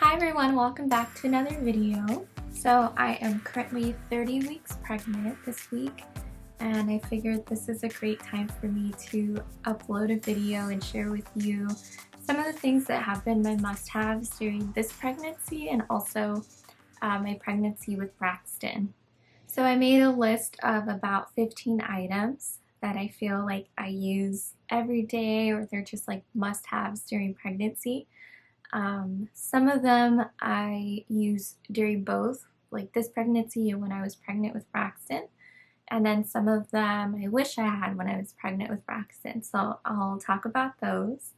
Hi everyone, welcome back to another video. So I am currently 30 weeks pregnant this week, and I figured this is a great time for me to upload a video and share with you some of the things that have been my must-haves during this pregnancy and also my pregnancy with Braxton. So I made a list of about 15 items that I feel like I use every day, or they're just like must-haves during pregnancy. Some of them I use during both, like this pregnancy and when I was pregnant with Braxton. And then some of them I wish I had when I was pregnant with Braxton. So I'll talk about those.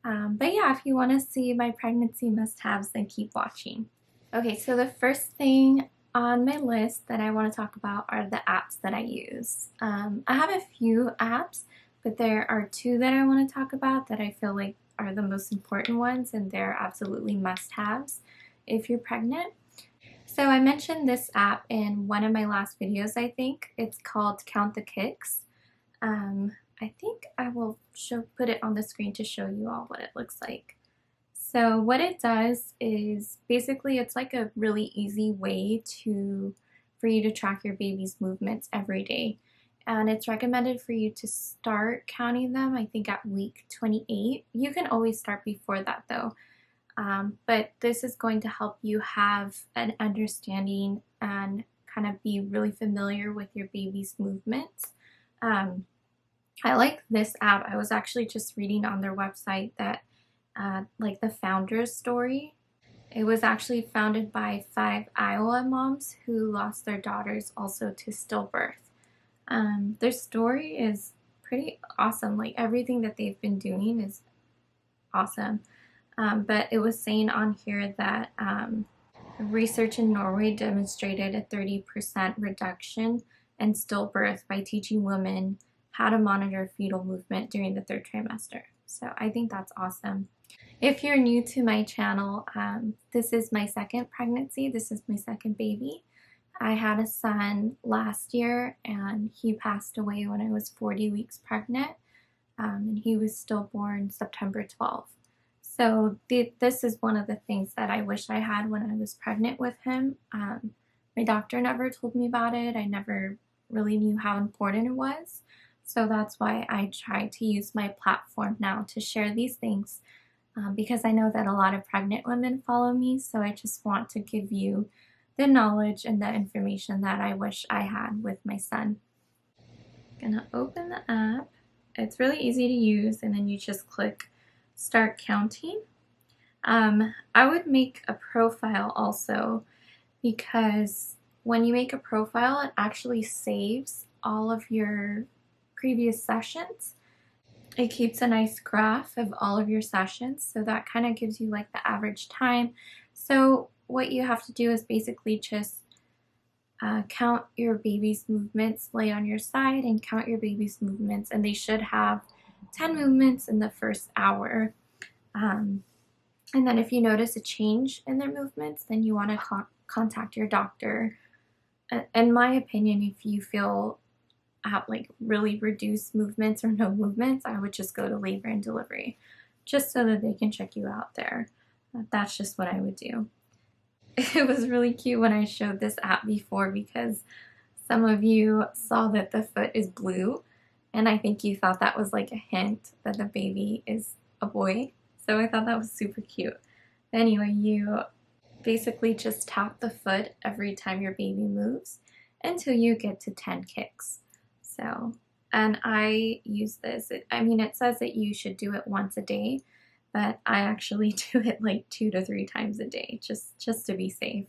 But yeah, if you want to see my pregnancy must-haves, then keep watching. Okay, so the first thing on my list that I want to talk about are the apps that I use. I have a few apps, but there are two that I want to talk about that I feel like are the most important ones, and they're absolutely must-haves if you're pregnant. So I mentioned this app in one of my last videos, I think. It's called Count the Kicks. I think I will put it on the screen to show you all what it looks like. So what it does is basically it's like a really easy way for you to track your baby's movements every day. And it's recommended for you to start counting them, I think, at week 28. You can always start before that though. But this is going to help you have an understanding and kind of be really familiar with your baby's movements. I like this app. I was actually just reading on their website that like the founder's story. It was actually founded by 5 Iowa moms who lost their daughters also to stillbirth. Their story is pretty awesome. Like everything that they've been doing is awesome. But it was saying on here that research in Norway demonstrated a 30% reduction in stillbirth by teaching women how to monitor fetal movement during the 3rd trimester. So I think that's awesome. If you're new to my channel, this is my 2nd pregnancy. This is my 2nd baby. I had a son last year and he passed away when I was 40 weeks pregnant, and he was stillborn September 12th. So this is one of the things that I wish I had when I was pregnant with him. My doctor never told me about it. I never really knew how important it was. So that's why I try to use my platform now to share these things, because I know that a lot of pregnant women follow me. So I just want to give you the knowledge and the information that I wish I had with my son. I'm gonna open the app. It's really easy to use, and then you just click start counting. I would make a profile also, because when you make a profile, it actually saves all of your previous sessions. It keeps a nice graph of all of your sessions, so that kind of gives you like the average time. So what you have to do is basically just count your baby's movements, lay on your side and count your baby's movements, and they should have 10 movements in the first hour. And then if you notice a change in their movements, then you want to contact your doctor. In my opinion, if you feel like really reduced movements or no movements, I would just go to labor and delivery just so that they can check you out there. That's just what I would do. It was really cute when I showed this app before, because some of you saw that the foot is blue, and I think you thought that was like a hint that the baby is a boy. So I thought that was super cute. Anyway, you basically just tap the foot every time your baby moves until you get to 10 kicks. So, and I use this. It says that you should do it once a day, but I actually do it like 2 to 3 times a day, just to be safe.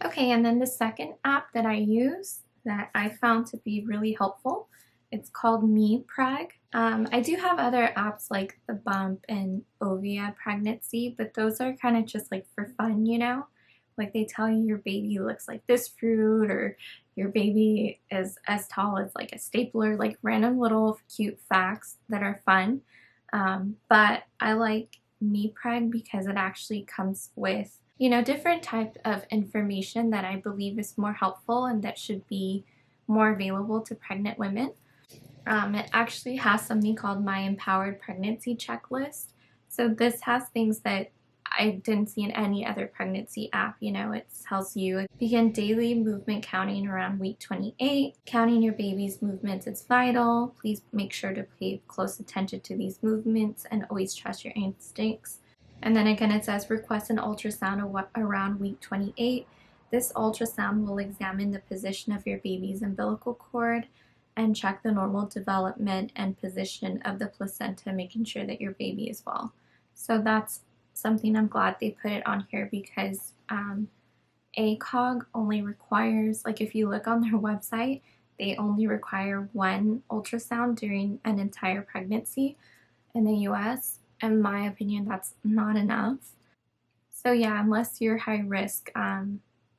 Okay, and then the second app that I use that I found to be really helpful, it's called Preg. I do have other apps like the Bump and Ovia Pregnancy, but those are kind of just like for fun, you know? Like they tell you your baby looks like this fruit, or your baby is as tall as like a stapler, like random little cute facts that are fun. But I like Preg because it actually comes with, you know, different types of information that I believe is more helpful and that should be more available to pregnant women. It actually has something called My Empowered Pregnancy Checklist. So this has things that I didn't see in any other pregnancy app. You know, it tells you begin daily movement counting around week 28. Counting your baby's movements is vital. Please make sure to pay close attention to these movements and always trust your instincts. And then again, it says request an ultrasound around week 28. This ultrasound will examine the position of your baby's umbilical cord and check the normal development and position of the placenta, making sure that your baby is well. So that's something I'm glad they put it on here, because ACOG only requires, like if you look on their website, they only require one ultrasound during an entire pregnancy in the US. In my opinion, that's not enough. So yeah, unless you're high risk,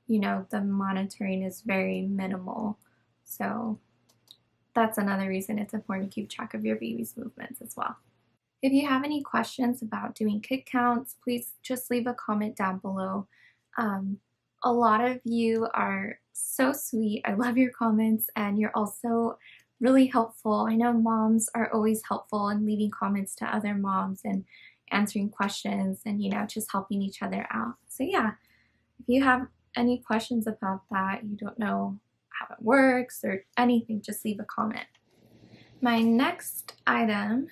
you know, the monitoring is very minimal. So that's another reason it's important to keep track of your baby's movements as well. If you have any questions about doing kick counts, please just leave a comment down below. A lot of you are so sweet. I love your comments, and you're also really helpful. I know moms are always helpful in leaving comments to other moms and answering questions and, you know, just helping each other out. So yeah, if you have any questions about that, you don't know how it works or anything, just leave a comment. My next item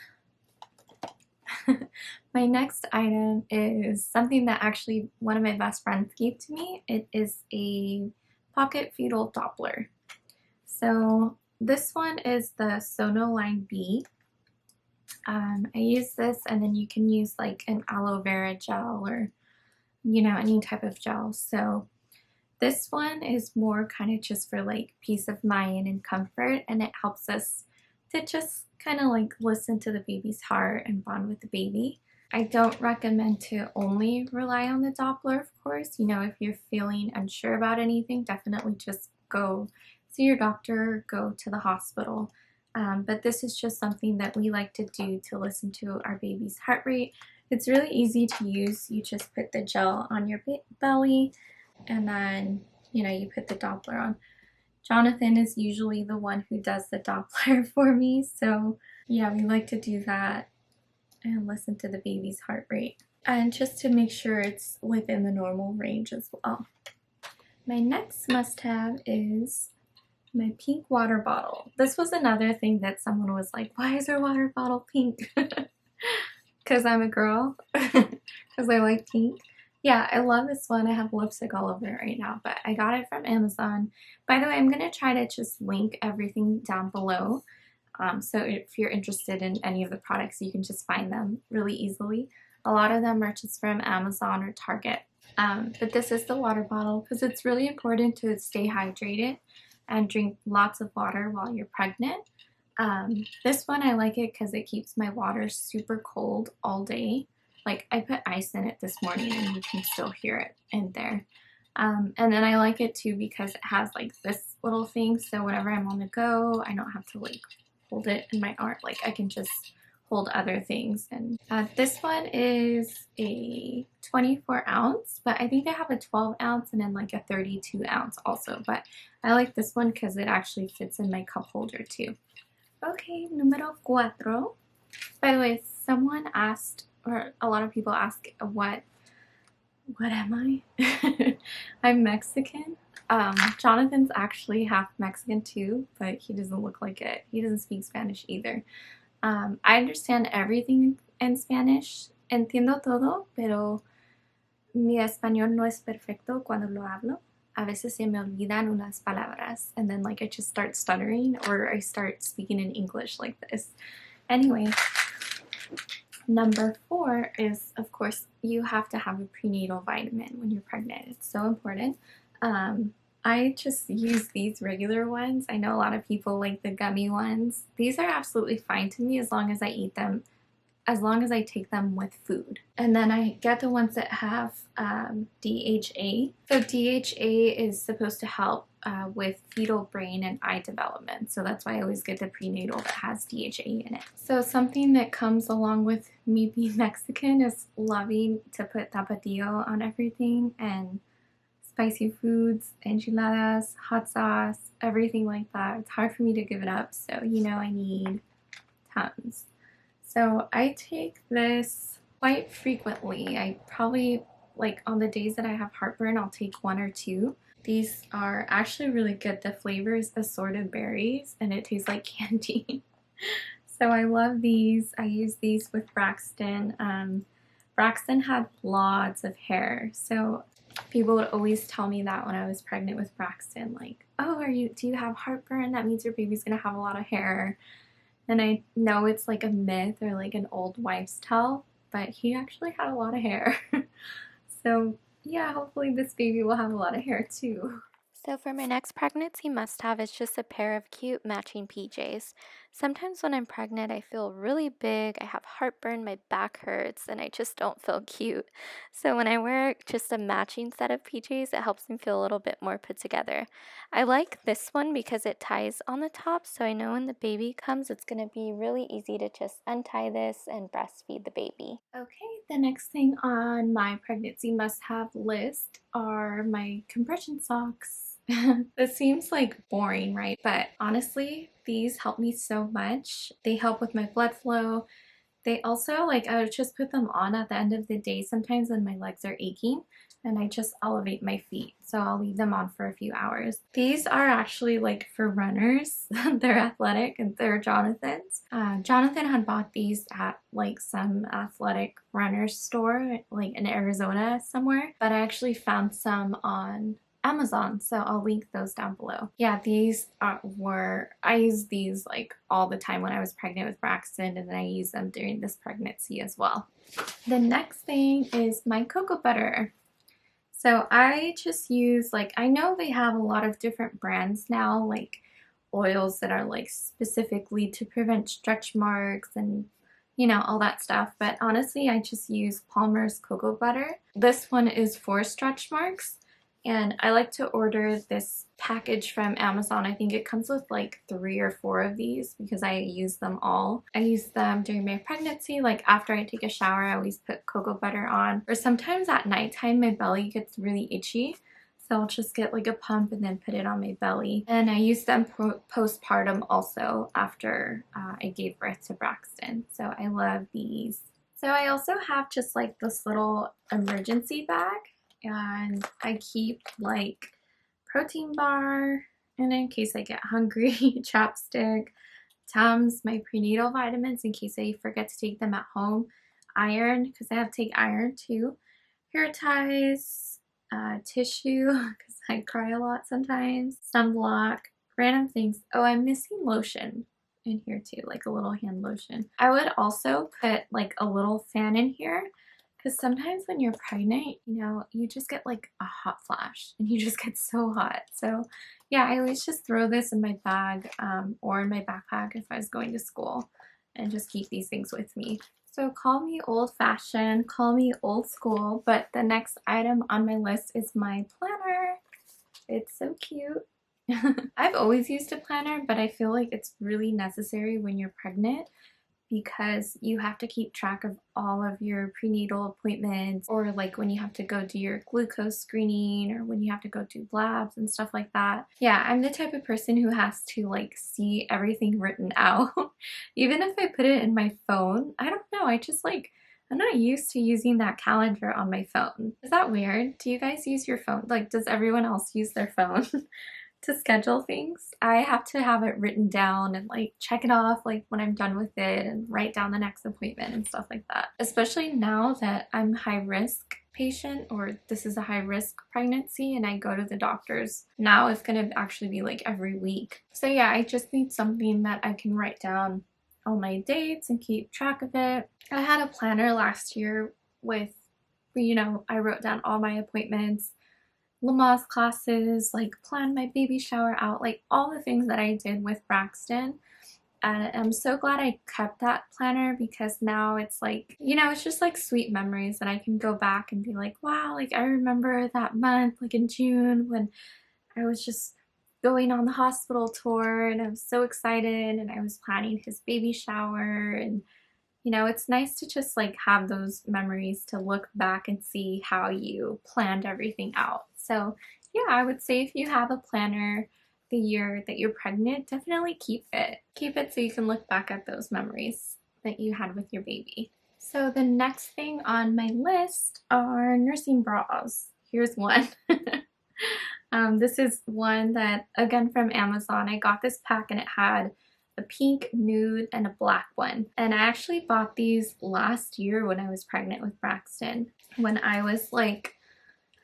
is something that actually one of my best friends gave to me. It is a pocket fetal Doppler. So this one is the Sonoline B. I use this, and then you can use like an aloe vera gel or, you know, any type of gel. So this one is more kind of just for like peace of mind and comfort, and it helps us to just kind of like listen to the baby's heart and bond with the baby. I don't recommend to only rely on the Doppler, of course. You know, if you're feeling unsure about anything, definitely just go see your doctor, go to the hospital. But this is just something that we like to do to listen to our baby's heart rate. It's really easy to use. You just put the gel on your belly, and then, you know, you put the Doppler on. Jonathan is usually the one who does the Doppler for me, so yeah, we like to do that and listen to the baby's heart rate, and just to make sure it's within the normal range as well. My next must-have is my pink water bottle. This was another thing that someone was like, why is your water bottle pink? Because I'm a girl, because I like pink. Yeah, I love this one. I have lipstick all over it right now, but I got it from Amazon. By the way, I'm going to try to just link everything down below. So if you're interested in any of the products, you can just find them really easily. A lot of them are just from Amazon or Target. But this is the water bottle, because it's really important to stay hydrated and drink lots of water while you're pregnant. This one, I like it because it keeps my water super cold all day. Like, I put ice in it this morning and you can still hear it in there. And then I like it too because it has like this little thing, so whenever I'm on the go, I don't have to like hold it in my arm. Like, I can just hold other things. And this one is a 24 ounce, but I think they have a 12 ounce and then like a 32 ounce also. But I like this one because it actually fits in my cup holder too. Okay, número 4. By the way, someone asked, or a lot of people ask, what am I? I'm Mexican. Jonathan's actually half Mexican too, but he doesn't look like it. He doesn't speak Spanish either. I understand everything in Spanish. Entiendo todo, pero mi español no es perfecto cuando lo hablo. A veces se me olvidan unas palabras, and then like I just start stuttering, or I start speaking in English like this. Anyway, number 4 is, of course, you have to have a prenatal vitamin when you're pregnant. It's so important. I just use these regular ones. I know a lot of people like the gummy ones. These are absolutely fine to me as long as I eat them, as long as I take them with food. And then I get the ones that have DHA. So DHA is supposed to help with fetal brain and eye development. So that's why I always get the prenatal that has DHA in it. So something that comes along with me being Mexican is loving to put tapatio on everything, and spicy foods, enchiladas, hot sauce, everything like that. It's hard for me to give it up, so you know I need tons. So I take this quite frequently. I probably, like on the days that I have heartburn, I'll take one or two. These are actually really good. The flavor is assorted berries and it tastes like candy. So I love these. I use these with Braxton. Braxton had lots of hair, so people would always tell me that when I was pregnant with Braxton, like, oh, do you have heartburn? That means your baby's gonna have a lot of hair. And I know it's like a myth or like an old wives' tale, but he actually had a lot of hair. So yeah, hopefully this baby will have a lot of hair too. So for my next pregnancy must-have is just a pair of cute matching PJs. Sometimes when I'm pregnant, I feel really big, I have heartburn, my back hurts, and I just don't feel cute. So when I wear just a matching set of PJs, it helps me feel a little bit more put together. I like this one because it ties on the top, so I know when the baby comes, it's going to be really easy to just untie this and breastfeed the baby. Okay, the next thing on my pregnancy must-have list are my compression socks. This seems like boring, right? But honestly, these help me so much. They help with my blood flow. They also, like, I would just put them on at the end of the day sometimes when my legs are aching, and I just elevate my feet. So I'll leave them on for a few hours. These are actually like for runners. They're athletic and they're Jonathan's. Jonathan had bought these at like some athletic runner store, like in Arizona somewhere, but I actually found some on Amazon, so I'll link those down below. Yeah, these I used these like all the time when I was pregnant with Braxton, and then I use them during this pregnancy as well. The next thing is my cocoa butter. So I just use, like, I know they have a lot of different brands now, like oils that are like specifically to prevent stretch marks and all that stuff. But honestly, I just use Palmer's cocoa butter. This one is for stretch marks. And I like to order this package from Amazon. I think it comes with like 3 or 4 of these because I use them all. I use them during my pregnancy, like after I take a shower, I always put cocoa butter on. Or sometimes at nighttime, my belly gets really itchy. So I'll just get like a pump and then put it on my belly. And I use them postpartum also after I gave birth to Braxton. So I love these. So I also have just like this little emergency bag, and I keep like protein bar, and in case I get hungry, chapstick, Tums, my prenatal vitamins in case I forget to take them at home, iron because I have to take iron too, hair ties, tissue because I cry a lot sometimes, sunblock, random things. Oh, I'm missing lotion in here too, like a little hand lotion. I would also put like a little fan in here because sometimes when you're pregnant, you just get like a hot flash and you just get so hot. So yeah, I always just throw this in my bag or in my backpack if I was going to school, and just keep these things with me. So call me old-fashioned, call me old school, but the next item on my list is my planner. It's so cute. I've always used a planner, but I feel like it's really necessary when you're pregnant because you have to keep track of all of your prenatal appointments, or like when you have to go do your glucose screening, or when you have to go do labs and stuff like that. Yeah, I'm the type of person who has to like see everything written out. Even if I put it in my phone, I don't know, I'm not used to using that calendar on my phone. Is that weird? Do you guys use your phone? Like, does everyone else use their phone to schedule things? I have to have it written down and like check it off like when I'm done with it, and write down the next appointment and stuff like that. Especially now that I'm high risk patient, or this is a high risk pregnancy, and I go to the doctors. Now it's gonna actually be like every week. So yeah, I just need something that I can write down all my dates and keep track of it. I had a planner last year with, I wrote down all my appointments, Lamaze classes, like plan my baby shower out, like all the things that I did with Braxton. And I'm so glad I kept that planner because now it's like, it's just like sweet memories that I can go back and be like, wow, like I remember that month, like in June when I was just going on the hospital tour and I was so excited and I was planning his baby shower. And it's nice to just like have those memories to look back and see how you planned everything out. So yeah, I would say if you have a planner the year that you're pregnant, definitely keep it. Keep it so you can look back at those memories that you had with your baby. So the next thing on my list are nursing bras. Here's one. This is one that, again, from Amazon. I got this pack and it had a pink, nude, and a black one. And I actually bought these last year when I was pregnant with Braxton. When I was like,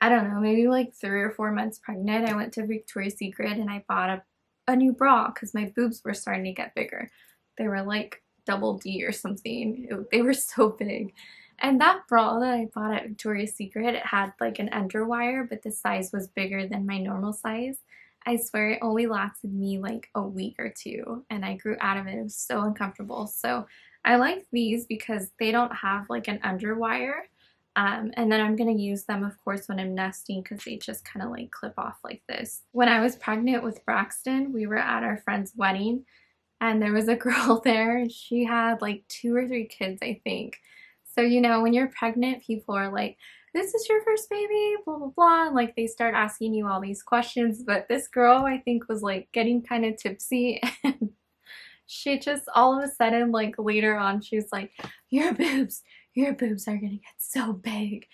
I don't know, maybe like 3 or 4 months pregnant, I went to Victoria's Secret and I bought a new bra because my boobs were starting to get bigger. They were like double D or something. They were so big. And that bra that I bought at Victoria's Secret, it had like an underwire, but the size was bigger than my normal size. I swear it only lasted me like a week or two and I grew out of it. It was so uncomfortable. So I like these because they don't have like an underwire. And then I'm going to use them, of course, when I'm nesting because they just kind of like clip off like this. When I was pregnant with Braxton, we were at our friend's wedding and there was a girl there. She had like 2 or 3 kids, I think. So, you know, when you're pregnant, people are like, this is your first baby, blah, blah, blah. And like they start asking you all these questions. But this girl, I think, was like getting kind of tipsy. And she just all of a sudden, like later on, she was like, your boobs are gonna get so big.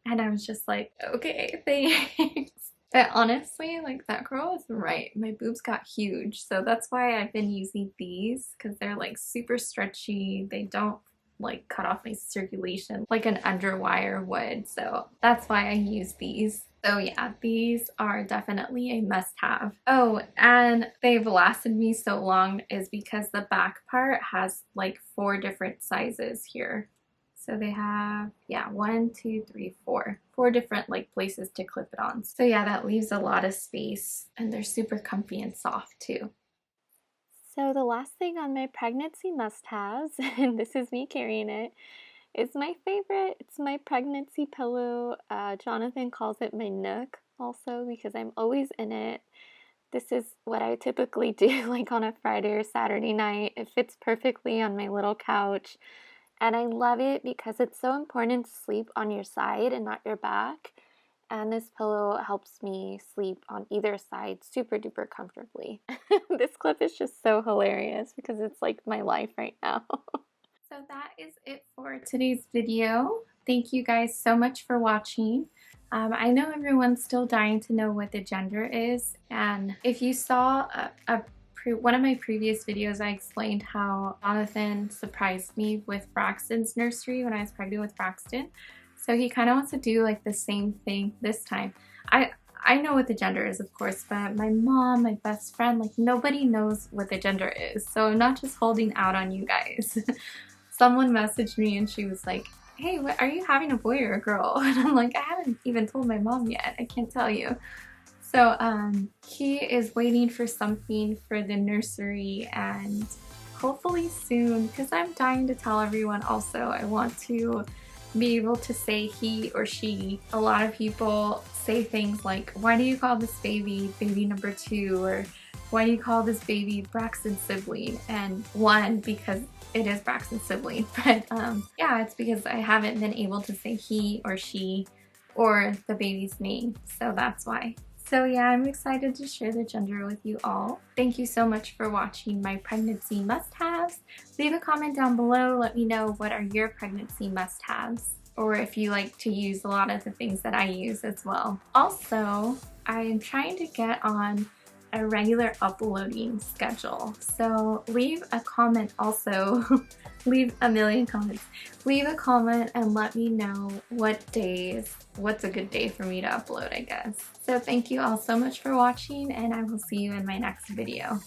And I was just like, okay, thanks. But honestly, like that girl was right. My boobs got huge. So that's why I've been using these because they're like super stretchy. They don't like cut off my circulation like an underwire would. So that's why I use these. So yeah, these are definitely a must-have. Oh, and they've lasted me so long is because the back part has like 4 different sizes here. So they have, yeah, 1, 2, 3, 4. 4 different like places to clip it on. So yeah, that leaves a lot of space and they're super comfy and soft too. So the last thing on my pregnancy must-haves, and this is me carrying it, is my favorite. It's my pregnancy pillow. Jonathan calls it my nook also because I'm always in it. This is what I typically do like on a Friday or Saturday night. It fits perfectly on my little couch. And I love it because it's so important to sleep on your side and not your back. And this pillow helps me sleep on either side super duper comfortably. This clip is just so hilarious because it's like my life right now. So that is it for today's video. Thank you guys so much for watching. I know everyone's still dying to know what the gender is, and if you saw one of my previous videos, I explained how Jonathan surprised me with Braxton's nursery when I was pregnant with Braxton. So he kind of wants to do like the same thing this time. I know what the gender is, of course, but my mom, my best friend, like nobody knows what the gender is. So I'm not just holding out on you guys. Someone messaged me and she was like, hey, what, are you having a boy or a girl? And I'm like, I haven't even told my mom yet. I can't tell you. So he is waiting for something for the nursery and hopefully soon, because I'm dying to tell everyone also. I want to be able to say he or she. A lot of people say things like, why do you call this baby baby number 2? Or why do you call this baby Braxton's sibling? And one, because it is Braxton's sibling. But yeah, it's because I haven't been able to say he or she or the baby's name. So that's why. So yeah, I'm excited to share the gender with you all. Thank you so much for watching my pregnancy must-haves. Leave a comment down below. Let me know what are your pregnancy must-haves, or if you like to use a lot of the things that I use as well. Also, I'm trying to get on a regular uploading schedule. So leave a comment also. Leave a million comments. Leave a comment and let me know what's a good day for me to upload, I guess. So thank you all so much for watching, and I will see you in my next video.